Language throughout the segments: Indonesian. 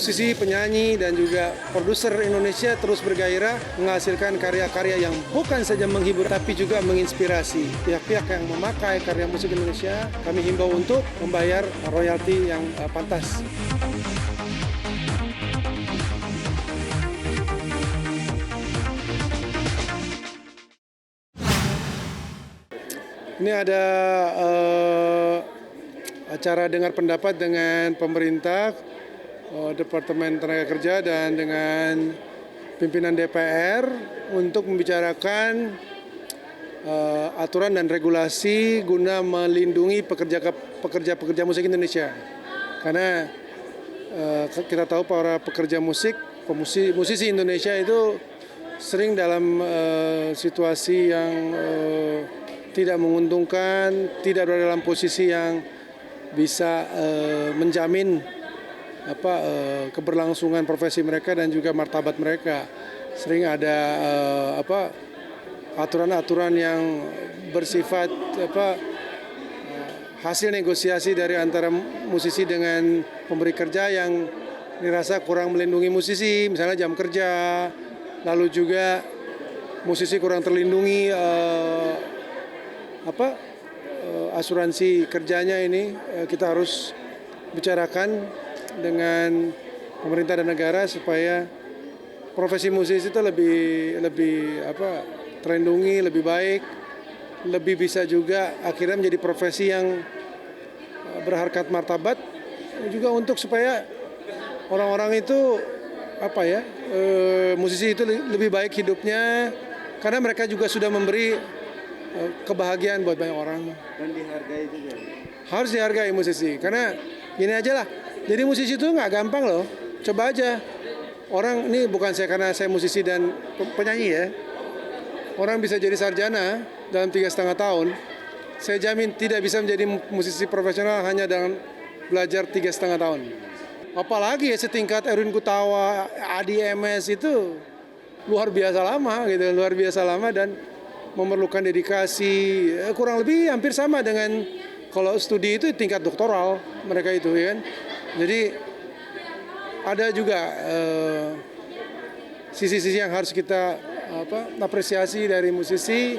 musisi, penyanyi, dan juga produser Indonesia terus bergairah menghasilkan karya-karya yang bukan saja menghibur tapi juga menginspirasi pihak-pihak yang memakai karya musik Indonesia. Kami himbau untuk membayar royalti yang pantas. Ini ada acara dengar pendapat dengan pemerintah, Departemen Tenaga Kerja dan dengan pimpinan DPR untuk membicarakan aturan dan regulasi guna melindungi pekerja musik Indonesia. Karena kita tahu para pekerja musik, musisi Indonesia itu sering dalam situasi yang tidak menguntungkan, tidak berada dalam posisi yang bisa menjamin keberlangsungan profesi mereka dan juga martabat mereka. Sering ada aturan-aturan yang bersifat hasil negosiasi dari antara musisi dengan pemberi kerja yang dirasa kurang melindungi musisi, misalnya jam kerja, lalu juga musisi kurang terlindungi asuransi kerjanya. Ini kita harus bicarakan dengan pemerintah dan negara supaya profesi musisi itu lebih terlindungi, lebih baik, lebih bisa juga akhirnya menjadi profesi yang berharkat martabat, juga untuk supaya orang-orang itu musisi itu lebih baik hidupnya karena mereka juga sudah memberi kebahagiaan buat banyak orang. Dan dihargai juga. Harus dihargai musisi, karena gini aja lah. Jadi musisi itu nggak gampang loh. Coba aja. Orang ini bukan karena saya musisi dan penyanyi ya. Orang bisa jadi sarjana dalam 3,5 tahun. Saya jamin tidak bisa menjadi musisi profesional hanya dengan belajar 3,5 tahun. Apalagi ya setingkat Erwin Gutawa, Adi MS itu luar biasa lama dan memerlukan dedikasi, kurang lebih hampir sama dengan kalau studi itu tingkat doktoral mereka itu ya kan. Jadi ada juga sisi-sisi yang harus kita apresiasi dari musisi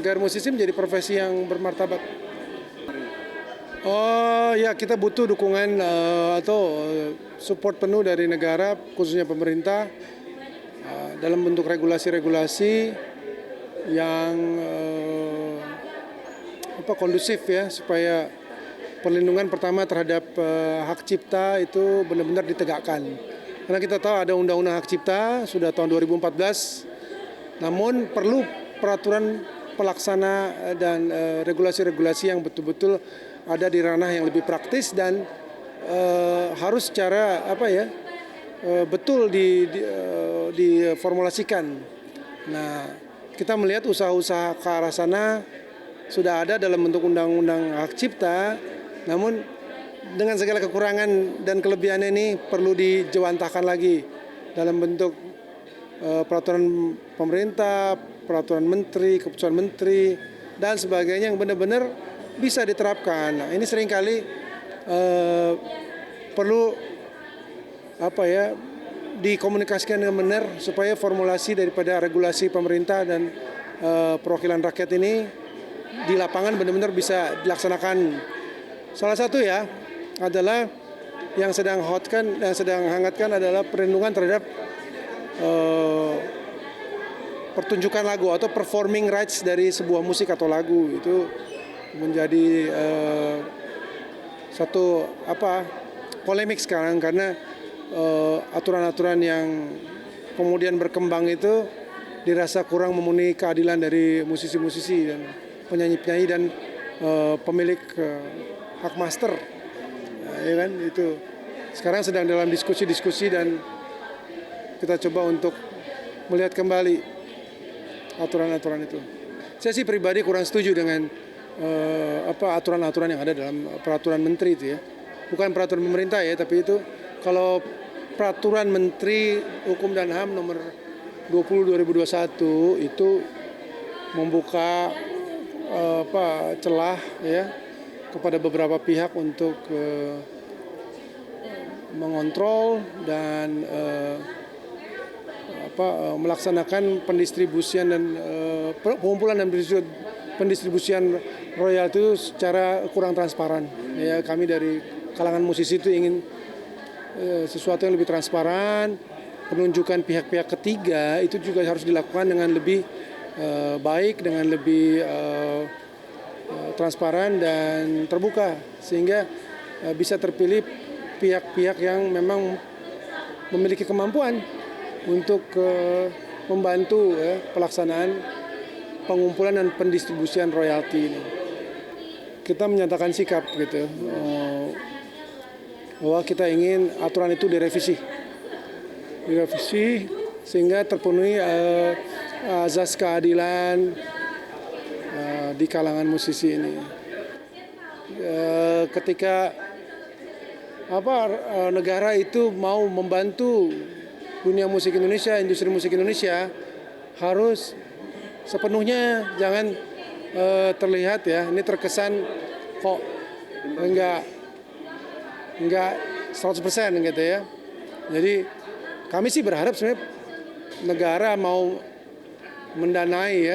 agar musisi menjadi profesi yang bermartabat. Oh ya, kita butuh dukungan atau support penuh dari negara, khususnya pemerintah dalam bentuk regulasi-regulasi yang kondusif ya, supaya perlindungan pertama terhadap hak cipta itu benar-benar ditegakkan. Karena kita tahu ada undang-undang hak cipta sudah tahun 2014, namun perlu peraturan pelaksana dan regulasi-regulasi yang betul-betul ada di ranah yang lebih praktis dan harus secara betul diformulasikan. Nah, kita melihat usaha-usaha ke arah sana sudah ada dalam bentuk undang-undang hak cipta, namun dengan segala kekurangan dan kelebihannya ini perlu dijewantahkan lagi dalam bentuk peraturan pemerintah, peraturan menteri, keputusan menteri, dan sebagainya yang benar-benar bisa diterapkan. Nah, ini seringkali perlu dikomunikasikan dengan benar supaya formulasi daripada regulasi pemerintah dan perwakilan rakyat ini di lapangan benar-benar bisa dilaksanakan. Salah satu ya adalah yang sedang hangatkan adalah perlindungan terhadap pertunjukan lagu atau performing rights dari sebuah musik atau lagu. Itu menjadi satu polemik sekarang karena aturan-aturan yang kemudian berkembang itu dirasa kurang memenuhi keadilan dari musisi-musisi dan penyanyi-penyanyi dan pemilik hak master, ya kan, itu sekarang sedang dalam diskusi dan kita coba untuk melihat kembali aturan-aturan itu. Saya sih pribadi kurang setuju dengan aturan-aturan yang ada dalam peraturan menteri itu ya, bukan peraturan pemerintah ya, tapi itu kalau peraturan Menteri Hukum dan HAM nomor 20/2021 itu membuka celah ya kepada beberapa pihak untuk mengontrol dan melaksanakan pendistribusian dan pengumpulan dan pendistribusian royalti itu secara kurang transparan. Ya, kami dari kalangan musisi itu ingin sesuatu yang lebih transparan, penunjukan pihak-pihak ketiga itu juga harus dilakukan dengan lebih baik, dengan lebih transparan dan terbuka, sehingga bisa terpilih pihak-pihak yang memang memiliki kemampuan untuk membantu pelaksanaan pengumpulan dan pendistribusian royalti ini. Kita menyatakan sikap gitu, bahwa kita ingin aturan itu direvisi sehingga terpenuhi azas keadilan di kalangan musisi ini. Ketika negara itu mau membantu dunia musik Indonesia, industri musik Indonesia, harus sepenuhnya, jangan terlihat ya, ini terkesan kok enggak 100% gitu ya. Jadi kami sih berharap sebenarnya negara mau mendanai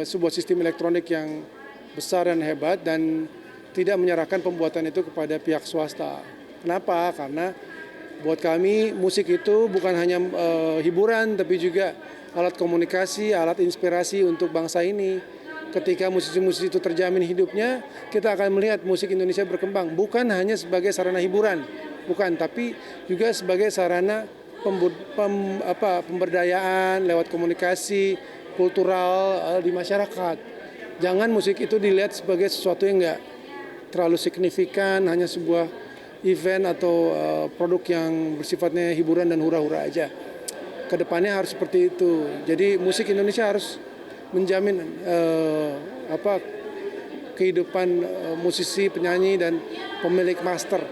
sebuah sistem elektronik yang besar dan hebat dan tidak menyerahkan pembuatan itu kepada pihak swasta. Kenapa? Karena buat kami musik itu bukan hanya hiburan, tapi juga alat komunikasi, alat inspirasi untuk bangsa ini. Ketika musisi-musisi itu terjamin hidupnya, kita akan melihat musik Indonesia berkembang. Bukan hanya sebagai sarana hiburan, bukan, tapi juga sebagai sarana pemberdayaan lewat komunikasi kultural di masyarakat. Jangan musik itu dilihat sebagai sesuatu yang enggak terlalu signifikan, hanya sebuah event atau produk yang bersifatnya hiburan dan hura-hura aja. Kedepannya harus seperti itu. Jadi musik Indonesia harus menjamin kehidupan musisi, penyanyi dan pemilik master.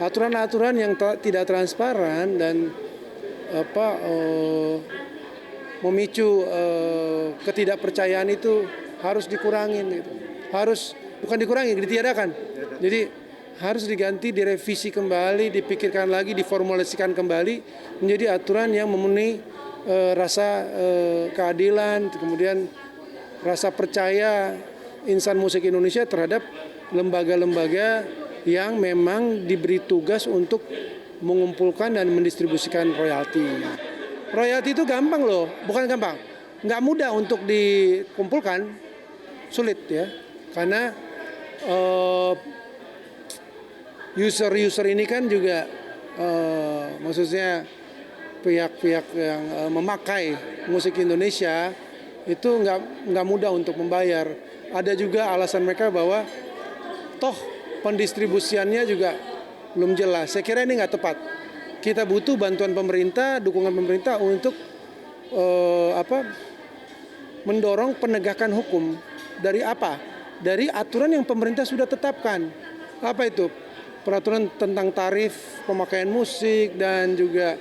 Aturan-aturan yang tidak transparan dan memicu ketidakpercayaan itu harus dikurangin. Gitu. Bukan dikurangi, ditiadakan. Jadi harus diganti, direvisi kembali, dipikirkan lagi, diformulasikan kembali menjadi aturan yang memenuhi rasa keadilan, kemudian rasa percaya insan musik Indonesia terhadap lembaga-lembaga yang memang diberi tugas untuk mengumpulkan dan mendistribusikan royalti. Royalti itu gampang loh, bukan gampang, nggak mudah untuk dikumpulkan, sulit ya, karena user ini kan juga maksudnya pihak-pihak yang memakai musik Indonesia itu nggak mudah untuk membayar. Ada juga alasan mereka bahwa toh pendistribusiannya juga belum jelas. Saya kira ini nggak tepat. Kita butuh bantuan pemerintah, dukungan pemerintah untuk mendorong penegakan hukum. Dari apa? Dari aturan yang pemerintah sudah tetapkan. Apa itu? Peraturan tentang tarif pemakaian musik dan juga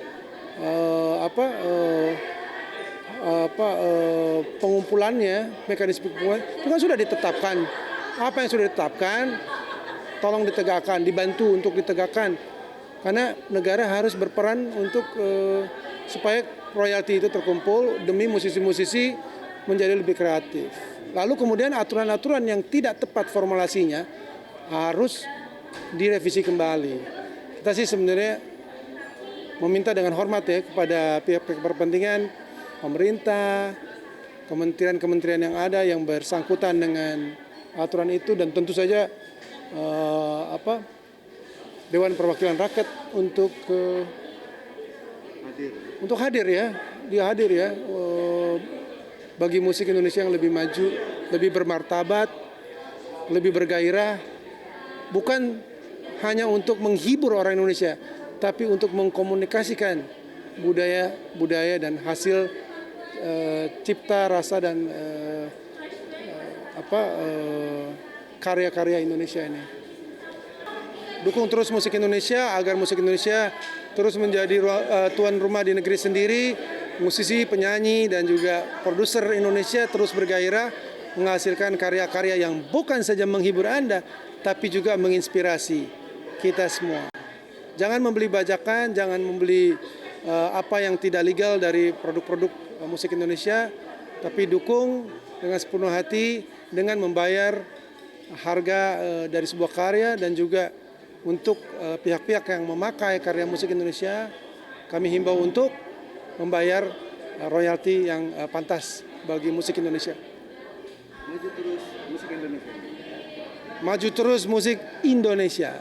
pengumpulannya, mekanisme pengumpulan itu kan sudah ditetapkan. Apa yang sudah ditetapkan, tolong ditegakkan, dibantu untuk ditegakkan. Karena negara harus berperan untuk supaya royalti itu terkumpul demi musisi-musisi menjadi lebih kreatif. Lalu kemudian aturan-aturan yang tidak tepat formulasinya harus direvisi kembali. Kita sih sebenarnya meminta dengan hormat ya kepada pihak-pihak berkepentingan, pemerintah, kementerian-kementerian yang ada yang bersangkutan dengan aturan itu, dan tentu saja Dewan Perwakilan Rakyat untuk hadir ya, dia hadir ya, bagi musik Indonesia yang lebih maju, lebih bermartabat, lebih bergairah, bukan hanya untuk menghibur orang Indonesia, tapi untuk mengkomunikasikan budaya dan hasil cipta rasa dan karya-karya Indonesia ini. Dukung terus musik Indonesia agar musik Indonesia terus menjadi tuan rumah di negeri sendiri. Musisi, penyanyi dan juga produser Indonesia terus bergairah menghasilkan karya-karya yang bukan saja menghibur Anda, tapi juga menginspirasi kita semua. Jangan membeli bajakan, jangan membeli apa yang tidak legal dari produk-produk musik Indonesia, tapi dukung dengan sepenuh hati dengan membayar harga dari sebuah karya, dan juga untuk pihak-pihak yang memakai karya musik Indonesia, kami himbau untuk membayar royalti yang pantas bagi musik Indonesia. Maju terus musik Indonesia. Maju terus musik Indonesia.